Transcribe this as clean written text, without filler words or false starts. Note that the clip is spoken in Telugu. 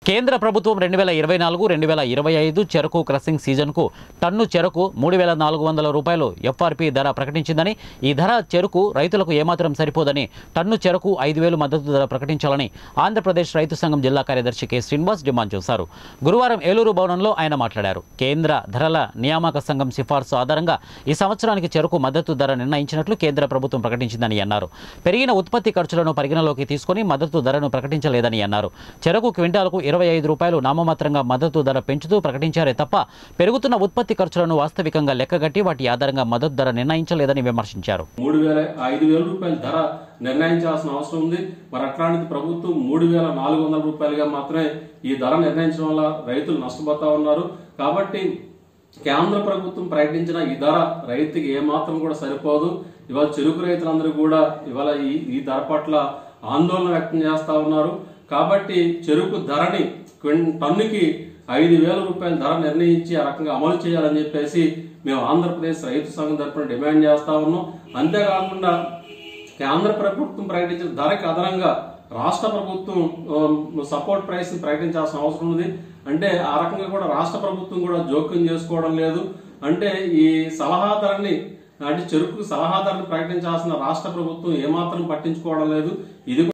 కేంద్ర ప్రభుత్వం 2024-2025 చెరకు క్రషింగ్ సీజన్కు టన్ను చెరకు 3,400 రూపాయలు ఎఫ్ఆర్పీ ధర ప్రకటించిందని, ఈ ధర చెరకు రైతులకు ఏమాత్రం సరిపోదని టన్ను చెరకు 5,000 మద్దతు ధర ప్రకటించాలని ఆంధ్రప్రదేశ్ రైతు సంఘం జిల్లా కార్యదర్శి కె శ్రీనివాస్ డిమాండ్ చేశారు. గురువారం ఏలూరు భవనంలో ఆయన మాట్లాడారు. కేంద్ర ధరల నియామక సంఘం సిఫార్సు ఆధారంగా ఈ సంవత్సరానికి చెరకు మద్దతు ధర నిర్ణయించినట్లు కేంద్ర ప్రభుత్వం ప్రకటించిందని అన్నారు. పెరిగిన ఉత్పత్తి ఖర్చులను పరిగణలోకి తీసుకుని మద్దతు ధరను ప్రకటించలేదని అన్నారు. చెరకు క్వింటాలకు 25 రూపాయలు నామమాత్రంగా మద్దతు ధర పెంచుతూ ప్రకటించారే తప్ప పెరుగుతున్న ఉత్పత్తి ఖర్చులను వాస్తవికంగా లెక్కగట్టి వాటి ఆధారంగా మద్దతు ధర నిర్ణయించలేదని విమర్శించారు. 5,000 రూపాయల ధర నిర్ణయించాల్సిన అవసరం ఉంది. మరి అట్లాంటిది ప్రభుత్వం 3,400 రూపాయలుగా మాత్రమే ఈ ధర నిర్ణయించడం వల్ల రైతులు నష్టపోతా ఉన్నారు. కాబట్టి కేంద్ర ప్రభుత్వం ప్రకటించిన ఈ ధర రైతుకి ఏమాత్రం కూడా సరిపోదు. ఇవాళ చెరుకు రైతులందరూ కూడా ఇవాళ ఈ ధర పట్ల ఆందోళన వ్యక్తం చేస్తా ఉన్నారు. కాబట్టి చెరుకు ధరని టన్నుకి 5,000 రూపాయల ధర నిర్ణయించి ఆ రకంగా అమలు చేయాలని చెప్పేసి మేము ఆంధ్రప్రదేశ్ రైతు సంఘం తరఫున డిమాండ్ చేస్తా ఉన్నాం. అంతేకాకుండా కేంద్ర ప్రభుత్వం ప్రకటించిన ధరకి అదనంగా రాష్ట్ర ప్రభుత్వం సపోర్ట్ ప్రైస్ ప్రకటించాల్సిన అవసరం ఉంది. అంటే ఆ రకంగా కూడా రాష్ట్ర ప్రభుత్వం కూడా జోక్యం చేసుకోవడం లేదు. అంటే ఈ సలహాదారుని అంటే చెరుకు సలహాదారుని ప్రకటించాల్సిన రాష్ట్ర ప్రభుత్వం ఏమాత్రం పట్టించుకోవడం లేదు. ఇది